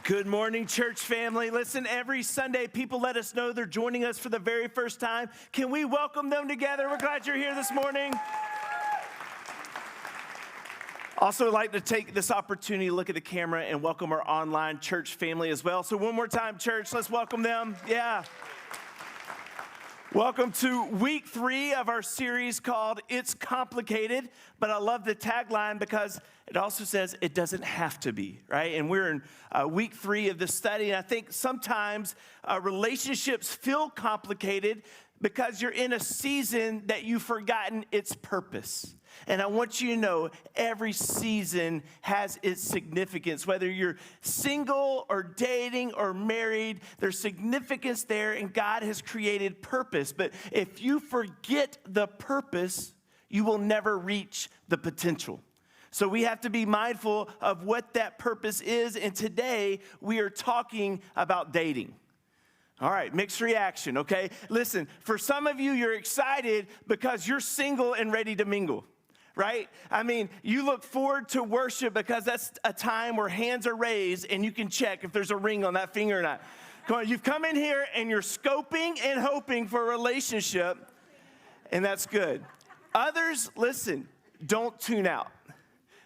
Good morning, church family. Listen, every Sunday, people let us know they're joining us for the very first time. Can we welcome them together? We're glad you're here this morning. Also, I'd like to take this opportunity to look at the camera and welcome our online church family as well. So one more time, church, let's welcome them. Yeah. Welcome to week 3 of our series called It's Complicated, but I love the tagline because it also says it doesn't have to be, right? And we're in week 3 of this study, and I think sometimes relationships feel complicated because you're in a season that you've forgotten its purpose. And I want you to know every season has its significance. Whether you're single or dating or married, there's significance there, and God has created purpose. But if you forget the purpose, you will never reach the potential. So we have to be mindful of what that purpose is. And today we are talking about dating. All right, mixed reaction, okay? Listen, for some of you, you're excited because you're single and ready to mingle. Right? I mean, you look forward to worship because that's a time where hands are raised and you can check if there's a ring on that finger or not. Come on, you've come in here and you're scoping and hoping for a relationship, and that's good. Others, listen, don't tune out.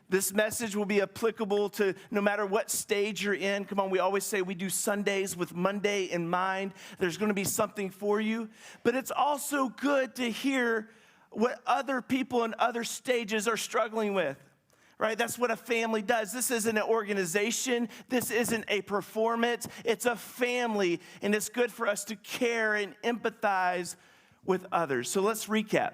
This message will be applicable to no matter what stage you're in. Come on, we always say we do Sundays with Monday in mind. There's going to be something for you, but it's also good to hear what other people in other stages are struggling with, right? That's what a family does. This isn't an organization. This isn't a performance. It's a family, and it's good for us to care and empathize with others. So let's recap.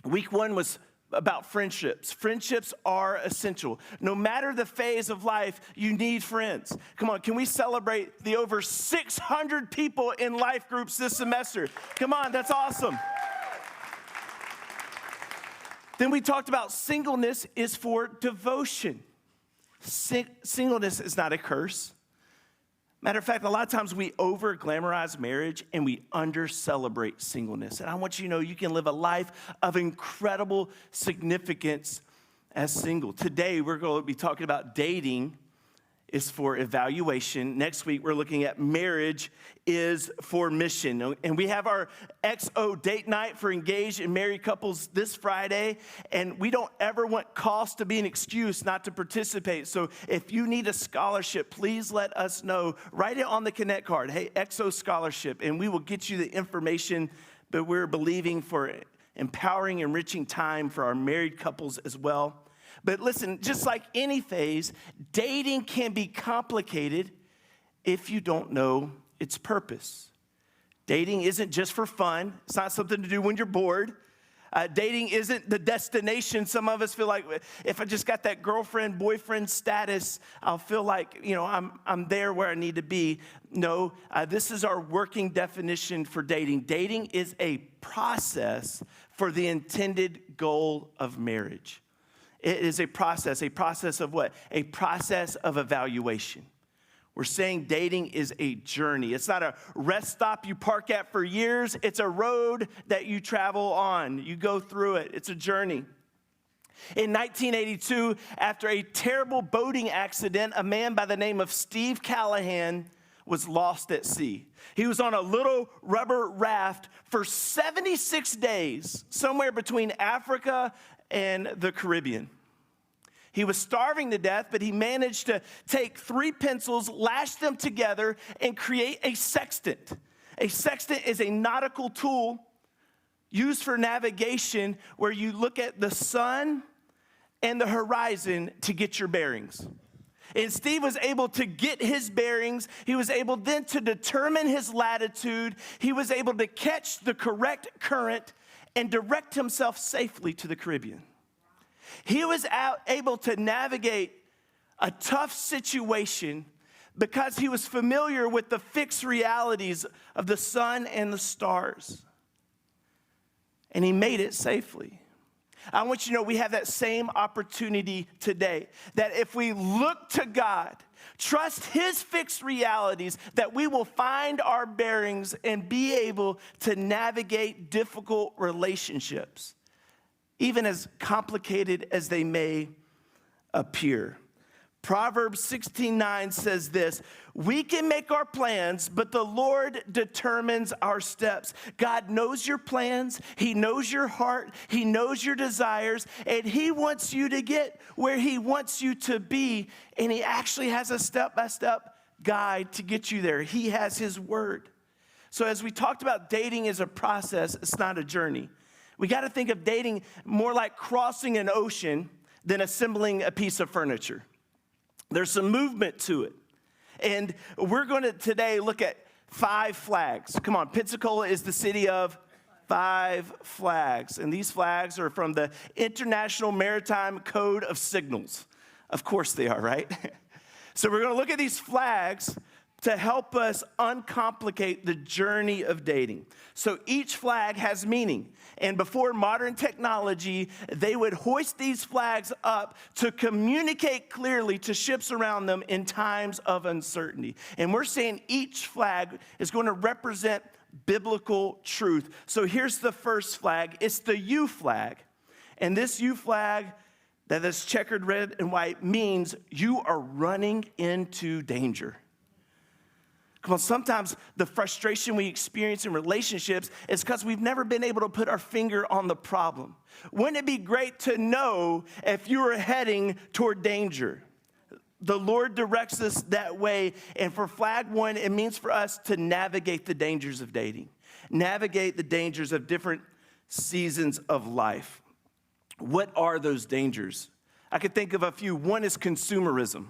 Week 1 was about friendships. Friendships are essential. No matter the phase of life, you need friends. Come on, can we celebrate the over 600 people in life groups this semester? Come on, that's awesome. Then we talked about singleness is for devotion. Singleness is not a curse. Matter of fact, a lot of times we over-glamorize marriage and we under-celebrate singleness. And I want you to know you can live a life of incredible significance as single. Today, we're going to be talking about dating is for evaluation. Next week, we're looking at marriage is for mission. And we have our XO date night for engaged and married couples this Friday. And we don't ever want cost to be an excuse not to participate. So if you need a scholarship, please let us know. Write it on the Connect card. Hey, XO scholarship. And we will get you the information. But we're believing for empowering, enriching time for our married couples as well. But listen, just like any phase, dating can be complicated if you don't know its purpose. Dating isn't just for fun. It's not something to do when you're bored. Dating isn't the destination. Some of us feel like if I just got that girlfriend, boyfriend status, I'll feel like, I'm there where I need to be. No, this is our working definition for dating. Dating is a process for the intended goal of marriage. It is a process of what? A process of evaluation. We're saying dating is a journey. It's not a rest stop you park at for years. It's a road that you travel on. You go through it. It's a journey. In 1982, after a terrible boating accident, a man by the name of Steve Callahan was lost at sea. He was on a little rubber raft for 76 days, somewhere between Africa and the Caribbean. He was starving to death, but he managed to take 3 pencils, lash them together, and create a sextant. A sextant is a nautical tool used for navigation where you look at the sun and the horizon to get your bearings. And Steve was able to get his bearings. He was able then to determine his latitude. He was able to catch the correct current and direct himself safely to the Caribbean. He was able to navigate a tough situation because he was familiar with the fixed realities of the sun and the stars. And he made it safely. I want you to know we have that same opportunity today, that if we look to God, trust his fixed realities, that we will find our bearings and be able to navigate difficult relationships, even as complicated as they may appear. Proverbs 16:9 says this: we can make our plans, but the Lord determines our steps. God knows your plans. He knows your heart. He knows your desires, and he wants you to get where he wants you to be, and he actually has a step-by-step guide to get you there. He has his word. So as we talked about, dating is a process, it's not a journey. We got to think of dating more like crossing an ocean than assembling a piece of furniture. There's some movement to it. And we're going to today look at 5 flags. Come on, Pensacola is the city of 5 flags. And these flags are from the International Maritime Code of Signals. Of course they are, right? So we're going to look at these flags to help us uncomplicate the journey of dating. So each flag has meaning. And before modern technology, they would hoist these flags up to communicate clearly to ships around them in times of uncertainty. And we're saying each flag is going to represent biblical truth. So here's the first flag. It's the U flag. And this U flag that is checkered red and white means you are running into danger. Come on, sometimes the frustration we experience in relationships is because we've never been able to put our finger on the problem. Wouldn't it be great to know if you are heading toward danger? The Lord directs us that way, and for flag 1, it means for us to navigate the dangers of dating, navigate the dangers of different seasons of life. What are those dangers? I could think of a few. One is consumerism.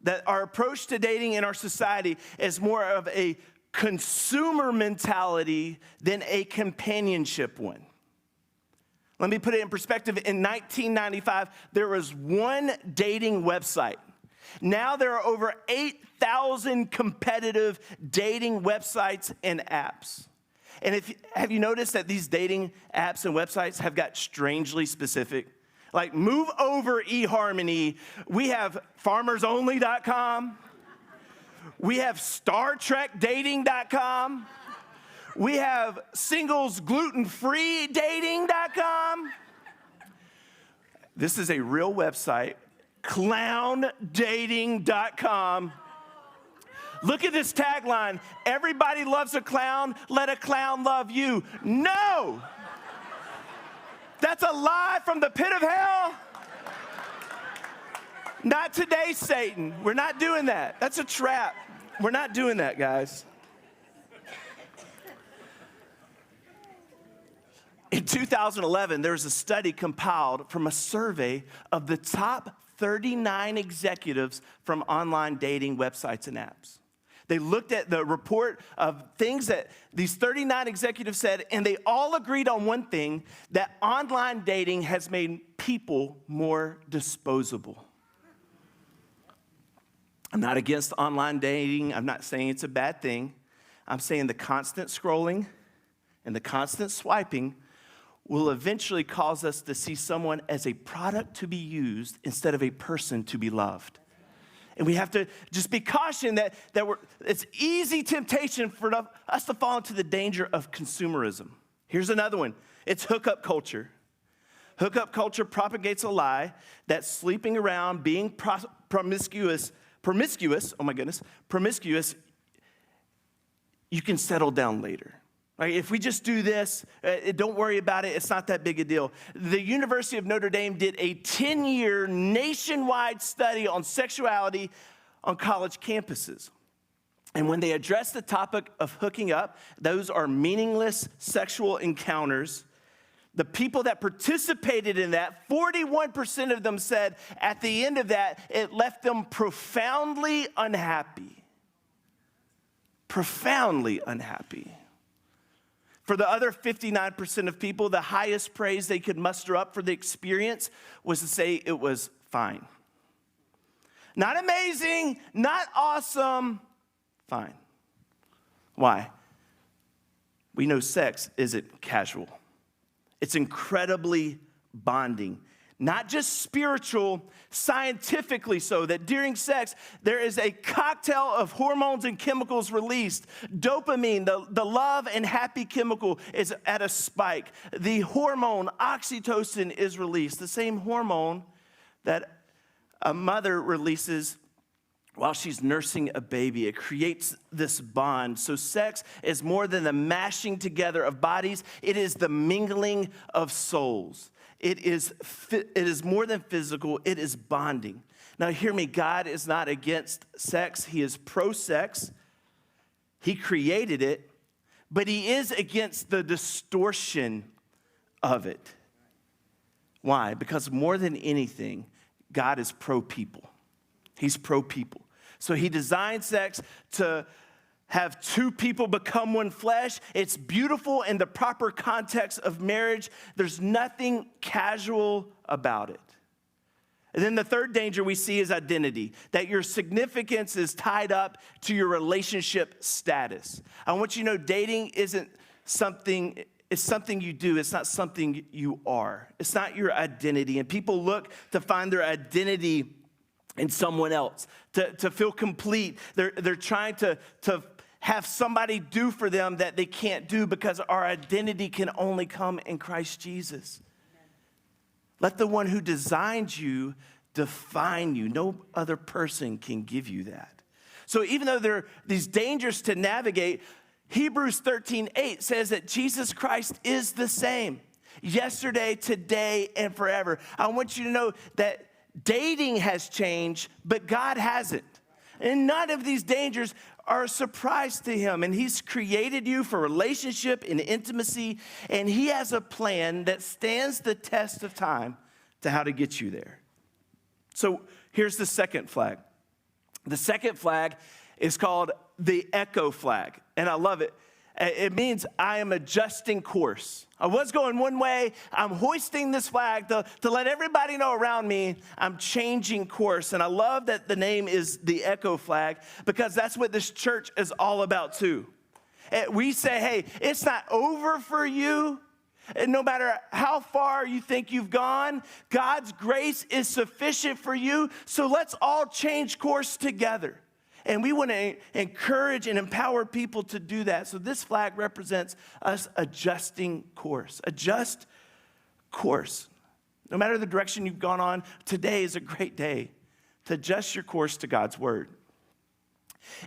That our approach to dating in our society is more of a consumer mentality than a companionship one. Let me put it in perspective. In 1995, there was one dating website. Now there are over 8,000 competitive dating websites and apps. And have you noticed that these dating apps and websites have got strangely specific? Like, move over eHarmony. We have farmersonly.com. We have StarTrekDating.com. We have singlesglutenfreedating.com. This is a real website, clowndating.com. Look at this tagline. Everybody loves a clown. Let a clown love you. No! That's a lie from the pit of hell. Not today, Satan. We're not doing that. That's a trap. We're not doing that, guys. In 2011, there was a study compiled from a survey of the top 39 executives from online dating websites and apps. They looked at the report of things that these 39 executives said, and they all agreed on one thing, that online dating has made people more disposable. I'm not against online dating. I'm not saying it's a bad thing. I'm saying the constant scrolling and the constant swiping will eventually cause us to see someone as a product to be used instead of a person to be loved. And we have to just be cautioned that it's easy temptation for us to fall into the danger of consumerism. Here's another one. It's hookup culture. Hookup culture propagates a lie that sleeping around, being promiscuous, you can settle down later. Right? If we just do this, don't worry about it. It's not that big a deal. The University of Notre Dame did a 10-year nationwide study on sexuality on college campuses. And when they addressed the topic of hooking up, those are meaningless sexual encounters. The people that participated in that, 41% of them said at the end of that, it left them profoundly unhappy. Profoundly unhappy. For the other 59% of people, the highest praise they could muster up for the experience was to say it was fine. Not amazing, not awesome, fine. Why? We know sex isn't casual. It's incredibly bonding. Not just spiritual, scientifically so, that during sex, there is a cocktail of hormones and chemicals released. Dopamine, the love and happy chemical, is at a spike. The hormone oxytocin is released, the same hormone that a mother releases while she's nursing a baby. It creates this bond. So sex is more than the mashing together of bodies. It is the mingling of souls. It is more than physical. It is bonding. Now hear me, God is not against sex. He is pro-sex. He created it, but he is against the distortion of it. Why? Because more than anything, God is pro-people. He's pro-people. So he designed sex to have two people become one flesh. It's beautiful in the proper context of marriage. There's nothing casual about it. And then the third danger we see is identity, that your significance is tied up to your relationship status. I want you to know dating isn't something, it's something you do. It's not something you are. It's not your identity. And people look to find their identity in someone else, to feel complete. They're trying to have somebody do for them that they can't do because our identity can only come in Christ Jesus. Let the one who designed you define you. No other person can give you that. So even though there are these dangers to navigate, Hebrews 13:8 says that Jesus Christ is the same yesterday, today, and forever. I want you to know that dating has changed, but God hasn't. And none of these dangers are a surprise to him. And he's created you for relationship and intimacy. And he has a plan that stands the test of time to how to get you there. So here's the second flag. The second flag is called the echo flag. And I love it. It means I am adjusting course. I was going one way. I'm hoisting this flag to let everybody know around me I'm changing course. And I love that the name is the echo flag because that's what this church is all about too. We say, hey, it's not over for you. And no matter how far you think you've gone, God's grace is sufficient for you. So let's all change course together. And we want to encourage and empower people to do that. So this flag represents us adjusting course. Adjust course. No matter the direction you've gone on, today is a great day to adjust your course to God's word.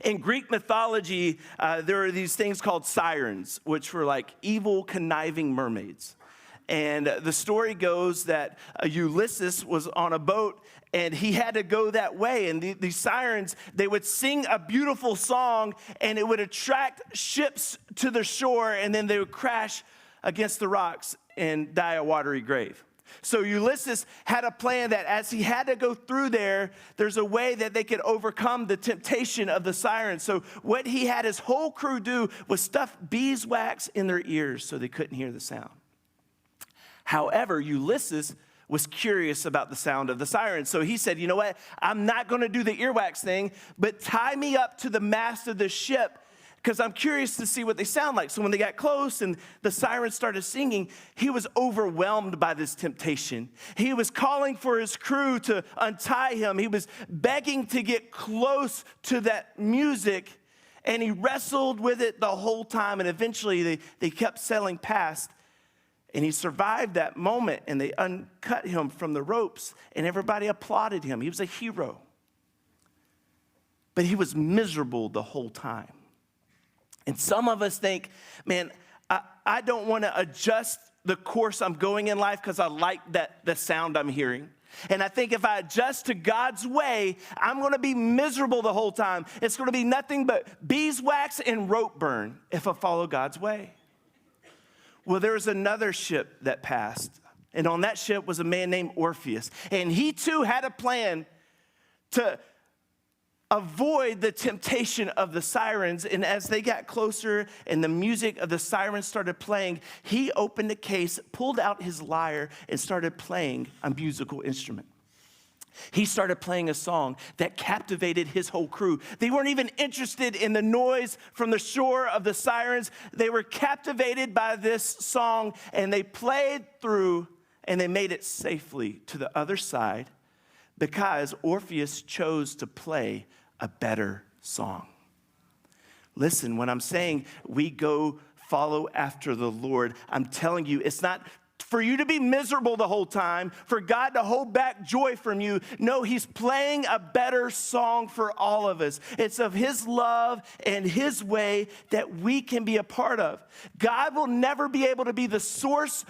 In Greek mythology, there are these things called sirens, which were like evil, conniving mermaids. And the story goes that Ulysses was on a boat and he had to go that way. And these sirens, they would sing a beautiful song and it would attract ships to the shore and then they would crash against the rocks and die a watery grave. So Ulysses had a plan that as he had to go through there, there's a way that they could overcome the temptation of the sirens. So what he had his whole crew do was stuff beeswax in their ears so they couldn't hear the sound. However, Ulysses was curious about the sound of the sirens. So he said, you know what? I'm not going to do the earwax thing, but tie me up to the mast of the ship because I'm curious to see what they sound like. So when they got close and the sirens started singing, he was overwhelmed by this temptation. He was calling for his crew to untie him. He was begging to get close to that music, and he wrestled with it the whole time, and eventually they kept sailing past. And he survived that moment, and they uncut him from the ropes, and everybody applauded him. He was a hero. But he was miserable the whole time. And some of us think, man, I don't want to adjust the course I'm going in life because I like the sound I'm hearing. And I think if I adjust to God's way, I'm going to be miserable the whole time. It's going to be nothing but beeswax and rope burn if I follow God's way. Well, there was another ship that passed, and on that ship was a man named Orpheus, and he too had a plan to avoid the temptation of the sirens. And as they got closer and the music of the sirens started playing, he opened a case, pulled out his lyre, and started playing a musical instrument. He started playing a song that captivated his whole crew. They weren't even interested in the noise from the shore of the sirens. They were captivated by this song, and they played through, and they made it safely to the other side because Orpheus chose to play a better song. Listen, when I'm saying we go follow after the Lord, I'm telling you, it's not for you to be miserable the whole time, for God to hold back joy from you. No, he's playing a better song for all of us. It's of his love and his way that we can be a part of. God will never be able to be the source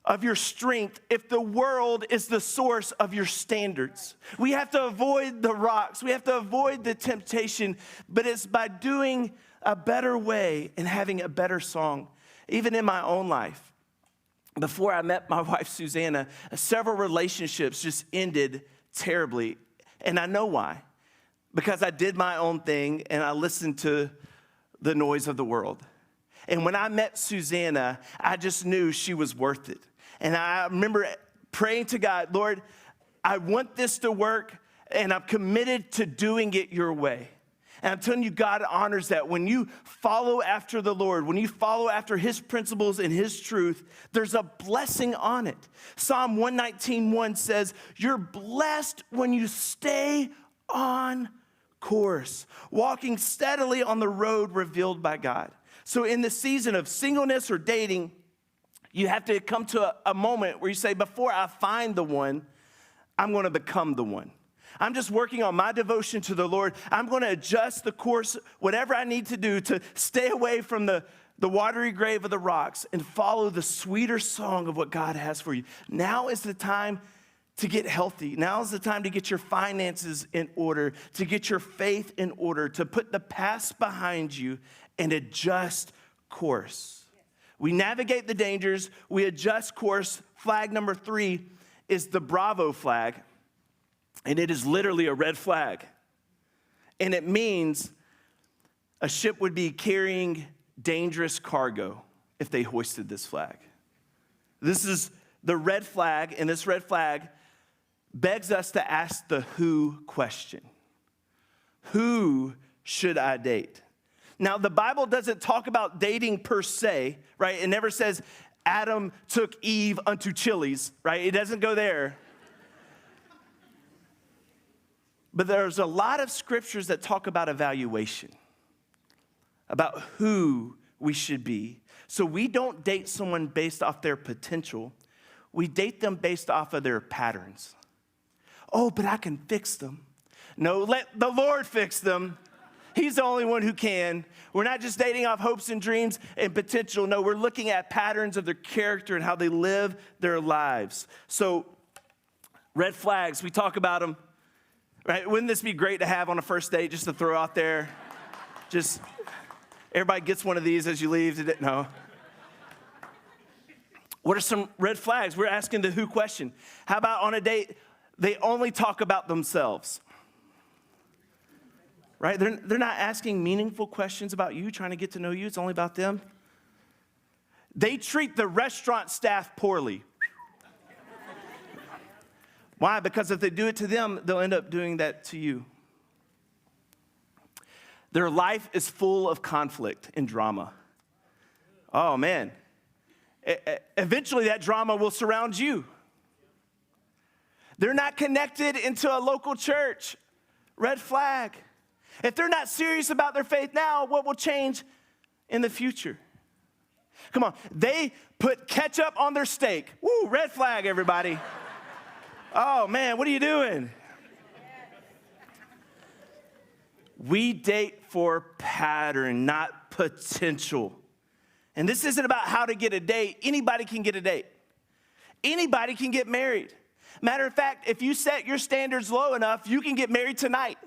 of your strength if the world is the source of your standards. We have to avoid the rocks. We have to avoid the temptation, but it's by doing a better way and having a better song. Even in my own life, before I met my wife, Susanna, several relationships just ended terribly. And I know why. Because I did my own thing and I listened to the noise of the world. And when I met Susanna, I just knew she was worth it. And I remember praying to God, Lord, I want this to work and I'm committed to doing it your way. And I'm telling you, God honors that. When you follow after the Lord, when you follow after his principles and his truth, there's a blessing on it. Psalm 119:1 says, you're blessed when you stay on course, walking steadily on the road revealed by God. So in the season of singleness or dating, you have to come to a moment where you say, before I find the one, I'm going to become the one. I'm just working on my devotion to the Lord. I'm going to adjust the course, whatever I need to do to stay away from the watery grave of the rocks and follow the sweeter song of what God has for you. Now is the time to get healthy. Now is the time to get your finances in order, to get your faith in order, to put the past behind you and adjust course. We navigate the dangers. We adjust course. Flag number 3 is the Bravo flag. And it is literally a red flag. And it means a ship would be carrying dangerous cargo if they hoisted this flag. This is the red flag, and this red flag begs us to ask the who question. Who should I date? Now, the Bible doesn't talk about dating per se, right? It never says Adam took Eve unto Chili's, right? It doesn't go there. But there's a lot of scriptures that talk about evaluation, about who we should be. So we don't date someone based off their potential. We date them based off of their patterns. Oh, but I can fix them. No, let the Lord fix them. He's the only one who can. We're not just dating off hopes and dreams and potential. No, we're looking at patterns of their character and how they live their lives. So red flags, we talk about them. Right? Wouldn't this be great to have on a first date, just to throw out there? Just, everybody gets one of these as you leave. No. What are some red flags? We're asking the who question. How about on a date, they only talk about themselves? Right? They're not asking meaningful questions about you, trying to get to know you. It's only about them. They treat the restaurant staff poorly. Why? Because if they do it to them, they'll end up doing that to you. Their life is full of conflict and drama. Oh, man. Eventually, that drama will surround you. They're not connected into a local church. Red flag. If they're not serious about their faith now, what will change in the future? Come on. They put ketchup on their steak. Woo, red flag, everybody. Oh, man, what are you doing? We date for pattern, not potential. And this isn't about how to get a date. Anybody can get a date. Anybody can get married. Matter of fact, if you set your standards low enough, you can get married tonight.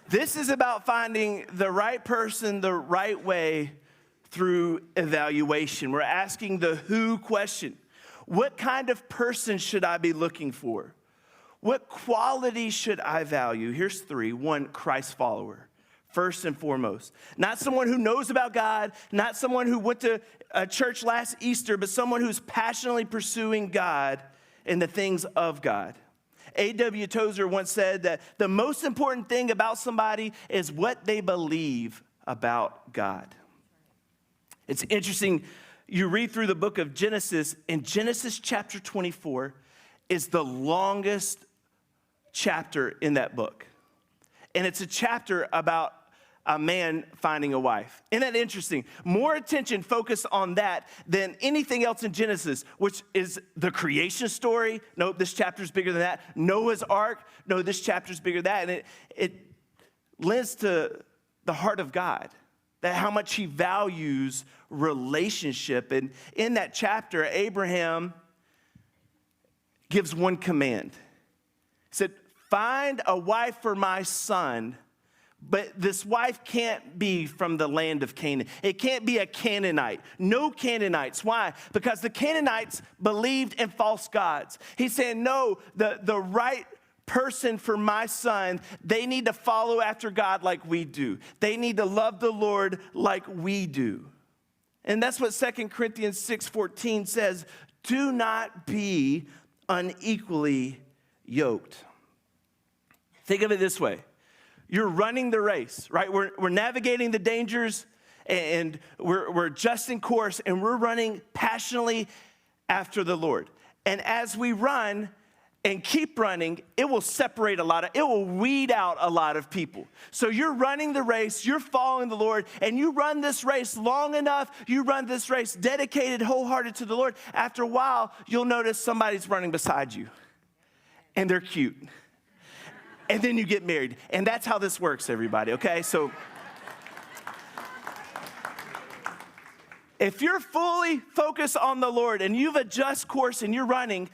This is about finding the right person the right way through evaluation. We're asking the who question. What kind of person should I be looking for? What quality should I value? Here's 3. 1, Christ follower, first and foremost. Not someone who knows about God, not someone who went to a church last Easter, but someone who's passionately pursuing God and the things of God. A.W. Tozer once said that the most important thing about somebody is what they believe about God. It's interesting. You read through the book of Genesis, and Genesis chapter 24 is the longest chapter in that book. And it's a chapter about a man finding a wife. Isn't that interesting? More attention focused on that than anything else in Genesis, which is the creation story. No, this chapter's bigger than that. Noah's Ark. No, this chapter's bigger than that. And it lends to the heart of God, that how much he values relationship. And in that chapter, Abraham gives one command. He said, find a wife for my son. But this wife can't be from the land of Canaan. It can't be a Canaanite. No Canaanites. Why? Because the Canaanites believed in false gods. He's saying, no, the right person for my son, they need to follow after God like we do. They need to love the Lord like we do. And that's what 2 Corinthians 6:14 says. Do not be unequally yoked. Think of it this way. You're running the race, right? We're navigating the dangers, and we're adjusting course, and we're running passionately after the Lord. And as we run and keep running, it will separate it will weed out a lot of people. So you're running the race, you're following the Lord, and you run this race long enough, you run this race dedicated, wholehearted to the Lord. After a while, you'll notice somebody's running beside you, and they're cute. And then you get married. And that's how this works, everybody, okay? So if you're fully focused on the Lord and you've adjusted course and you're running,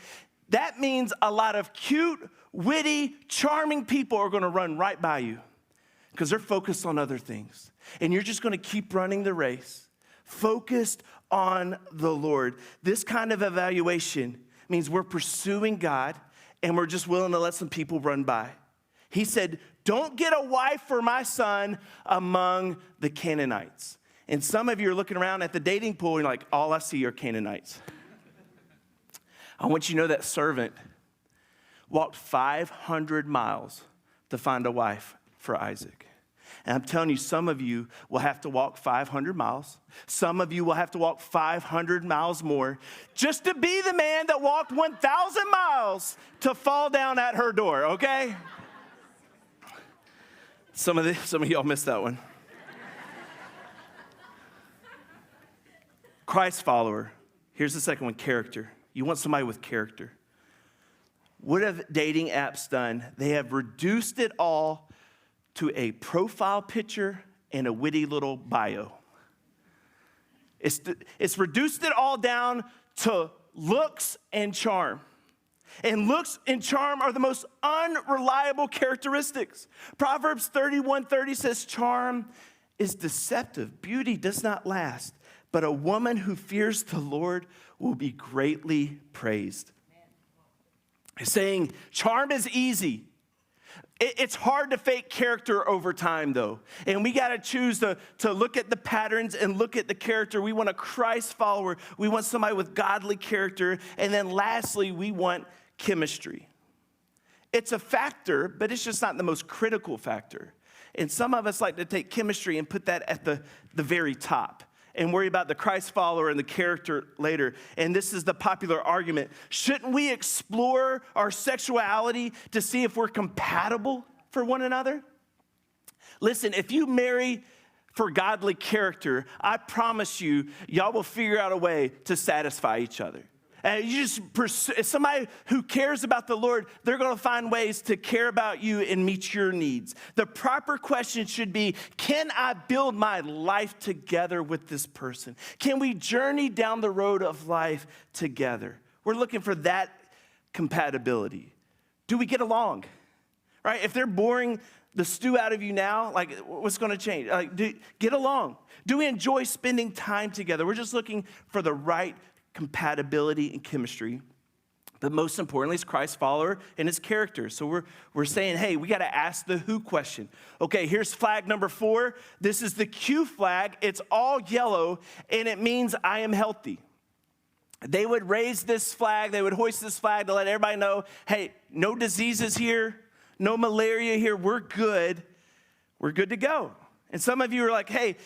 that means a lot of cute, witty, charming people are going to run right by you because they're focused on other things. And you're just going to keep running the race, focused on the Lord. This kind of evaluation means we're pursuing God and we're just willing to let some people run by. He said, don't get a wife for my son among the Canaanites. And some of you are looking around at the dating pool and you're like, all I see are Canaanites. I want you to know that servant walked 500 miles to find a wife for Isaac. And I'm telling you, some of you will have to walk 500 miles. Some of you will have to walk 500 miles more just to be the man that walked 1,000 miles to fall down at her door, okay? Some of y'all missed that one. Christ follower. Here's the second one, character. You want somebody with character. What have dating apps done? They have reduced it all to a profile picture and a witty little bio. It's reduced it all down to looks and charm. And looks and charm are the most unreliable characteristics. Proverbs 31:30 says, charm is deceptive. Beauty does not last. But a woman who fears the Lord will be greatly praised. He's saying charm is easy. It's hard to fake character over time, though. And we got to choose to look at the patterns and look at the character. We want a Christ follower. We want somebody with godly character. And then lastly, we want chemistry. It's a factor, but it's just not the most critical factor. And some of us like to take chemistry and put that at the very top and worry about the Christ follower and the character later. And this is the popular argument. Shouldn't we explore our sexuality to see if we're compatible for one another? Listen, if you marry for godly character, I promise you, y'all will figure out a way to satisfy each other. And you just pursue, if somebody who cares about the Lord, they're going to find ways to care about you and meet your needs. The proper question should be, can I build my life together with this person? Can we journey down the road of life together? We're looking for that compatibility. Do we get along? Right? If they're boring the stew out of you now, like, what's going to change? Get along. Do we enjoy spending time together? We're just looking for the right compatibility and chemistry. But most importantly, is Christ's follower and his character. So we're saying, hey, we got to ask the who question. Okay, here's flag number 4. This is the Q flag. It's all yellow, and it means I am healthy. They would raise this flag. They would hoist this flag to let everybody know, hey, no diseases here, no malaria here. We're good. We're good to go. And some of you are like, hey,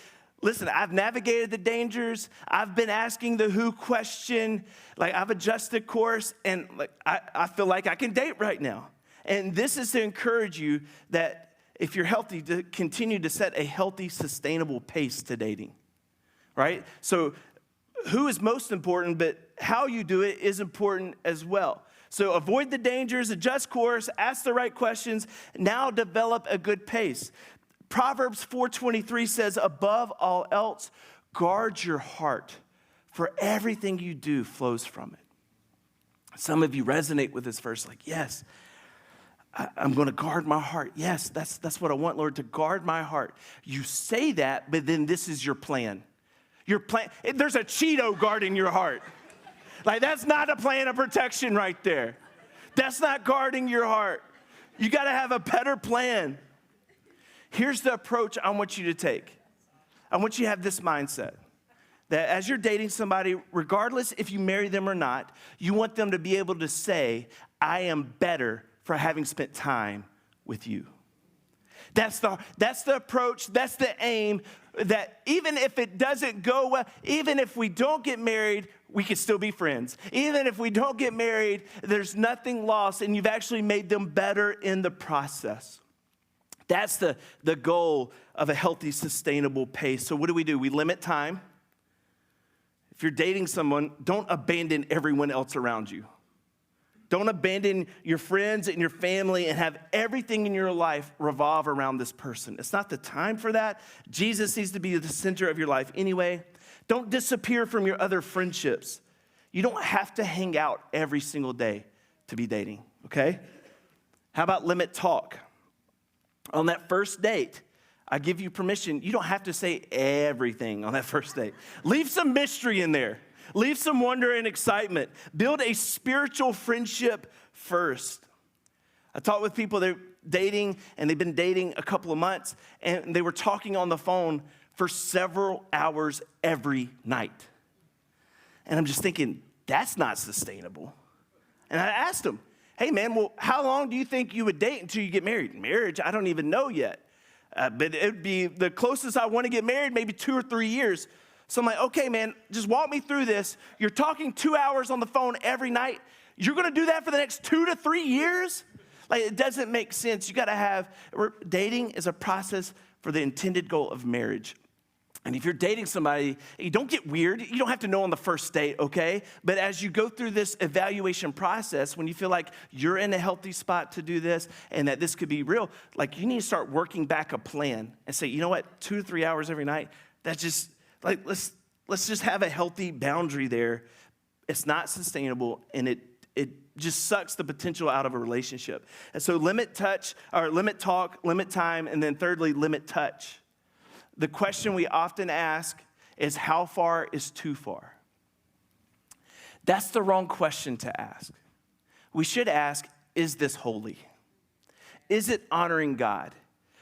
listen, I've navigated the dangers. I've been asking the who question. Like, I've adjusted course, and like I feel like I can date right now. And this is to encourage you that if you're healthy, to continue to set a healthy, sustainable pace to dating, right? So who is most important, but how you do it is important as well. So avoid the dangers, adjust course, ask the right questions, now develop a good pace. Proverbs 4:23 says, above all else, guard your heart, for everything you do flows from it. Some of you resonate with this verse, like, yes, I'm going to guard my heart. Yes, that's what I want, Lord, to guard my heart. You say that, but then this is your plan. Your plan, there's a Cheeto guarding your heart. Like, that's not a plan of protection right there. That's not guarding your heart. You got to have a better plan. Here's the approach I want you to take. I want you to have this mindset that as you're dating somebody, regardless if you marry them or not, you want them to be able to say, I am better for having spent time with you. That's the approach, that's the aim, that even if it doesn't go well, even if we don't get married, we can still be friends. Even if we don't get married, there's nothing lost, and you've actually made them better in the process. That's the goal of a healthy, sustainable pace. So what do? We limit time. If you're dating someone, don't abandon everyone else around you. Don't abandon your friends and your family and have everything in your life revolve around this person. It's not the time for that. Jesus needs to be the center of your life anyway. Don't disappear from your other friendships. You don't have to hang out every single day to be dating, okay? How about limit talk? On that first date, I give you permission. You don't have to say everything on that first date. Leave some mystery in there. Leave some wonder and excitement. Build a spiritual friendship first. I talked with people, they're dating, and they've been dating a couple of months, and they were talking on the phone for several hours every night. And I'm just thinking, that's not sustainable. And I asked them, hey man, well, how long do you think you would date until you get married? Marriage, I don't even know yet. But it would be the closest I want to get married, maybe 2 or 3 years. So I'm like, okay, man, just walk me through this. You're talking 2 hours on the phone every night. You're going to do that for the next 2 to 3 years? Like, it doesn't make sense. You got to have, dating is a process for the intended goal of marriage. And if you're dating somebody, you don't get weird. You don't have to know on the first date, okay? But as you go through this evaluation process, when you feel like you're in a healthy spot to do this and that this could be real, like, you need to start working back a plan and say, you know what, 2 to 3 hours every night, that's just, like, let's just have a healthy boundary there. It's not sustainable, and it just sucks the potential out of a relationship. And so limit talk, limit time, and then thirdly, limit touch. The question we often ask is, how far is too far? That's the wrong question to ask. We should ask, is this holy? Is it honoring God?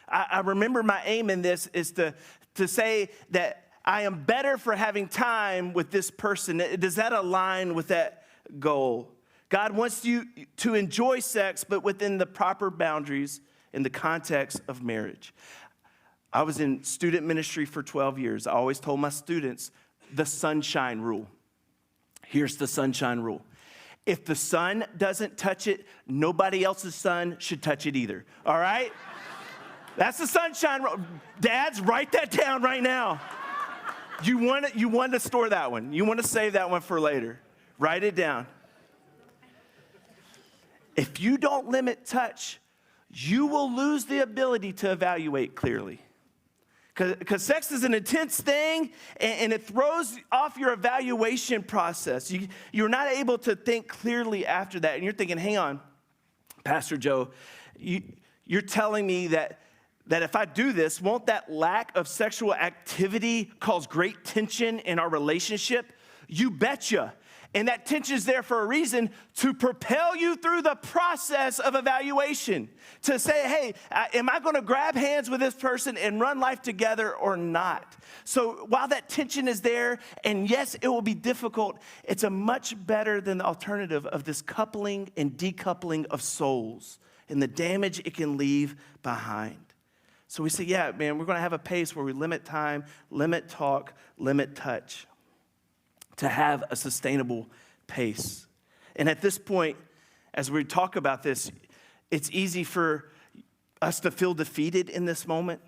I remember my aim in this is to say that I am better for having time with this person. Does that align with that goal? God wants you to enjoy sex, but within the proper boundaries in the context of marriage. I was in student ministry for 12 years. I always told my students the sunshine rule. Here's the sunshine rule. If the sun doesn't touch it, nobody else's son should touch it either. All right? That's the sunshine rule. Dads, write that down right now. You want to store that one. You want to save that one for later. Write it down. If you don't limit touch, you will lose the ability to evaluate clearly. Because sex is an intense thing, and it throws off your evaluation process. You're not able to think clearly after that. And you're thinking, hang on, Pastor Joe, you're telling me that if I do this, won't that lack of sexual activity cause great tension in our relationship? You betcha. And that tension is there for a reason, to propel you through the process of evaluation. To say, hey, am I going to grab hands with this person and run life together or not? So while that tension is there, and yes, it will be difficult, it's a much better than the alternative of this coupling and decoupling of souls and the damage it can leave behind. So we say, yeah, man, we're going to have a pace where we limit time, limit talk, limit touch, to have a sustainable pace. And at this point, as we talk about this, it's easy for us to feel defeated in this moment.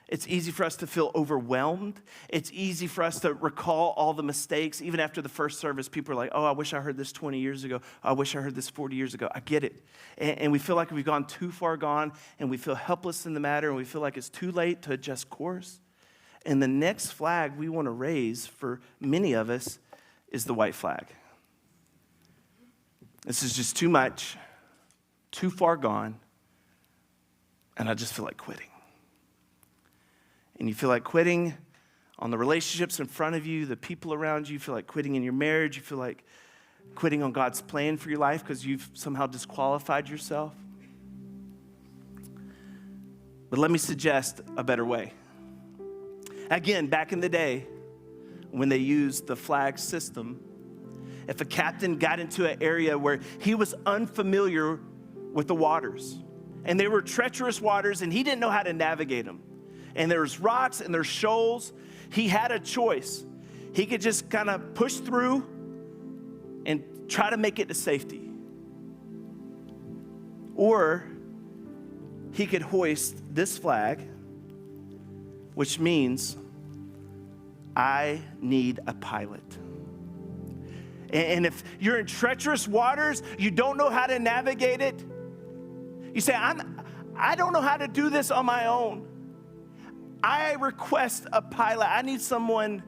It's easy for us to feel overwhelmed. It's easy for us to recall all the mistakes. Even after the first service, people are like, oh, I wish I heard this 20 years ago. I wish I heard this 40 years ago. I get it. And we feel like we've gone too far gone, and we feel helpless in the matter, and we feel like it's too late to adjust course. And the next flag we want to raise for many of us is the white flag. This is just too much, too far gone, and I just feel like quitting. And you feel like quitting on the relationships in front of you, the people around you. You feel like quitting in your marriage. You feel like quitting on God's plan for your life because you've somehow disqualified yourself. But let me suggest a better way. Again, back in the day, when they used the flag system, if a captain got into an area where he was unfamiliar with the waters, and they were treacherous waters, and he didn't know how to navigate them, and there's rocks and there's shoals, he had a choice. He could just kind of push through and try to make it to safety. Or he could hoist this flag, which means I need a pilot. And if you're in treacherous waters, you don't know how to navigate it, you say, I don't know how to do this on my own. I request a pilot. I need someone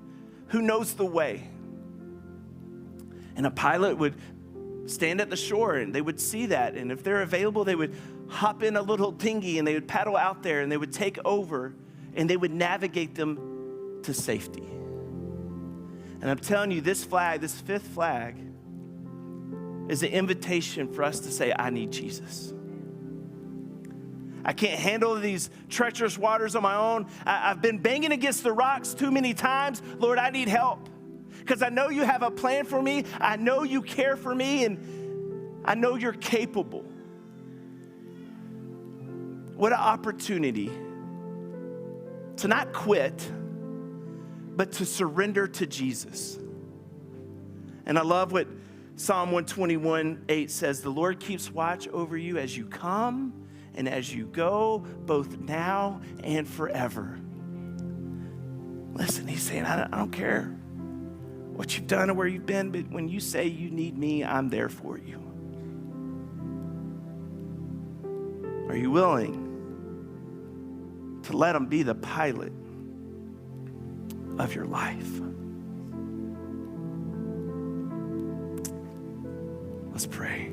who knows the way. And a pilot would stand at the shore and they would see that. And if they're available, they would hop in a little dinghy and they would paddle out there and they would take over and they would navigate them to safety. And I'm telling you, this flag, this fifth flag, is an invitation for us to say, I need Jesus. I can't handle these treacherous waters on my own. I've been banging against the rocks too many times. Lord, I need help because I know you have a plan for me. I know you care for me, and I know you're capable. What an opportunity to not quit, but to surrender to Jesus. And I love what Psalm 121:8 says, the Lord keeps watch over you as you come and as you go, both now and forever. Listen, he's saying, I don't care what you've done or where you've been, but when you say you need me, I'm there for you. Are you willing to let him be the pilot of your life? Let's pray.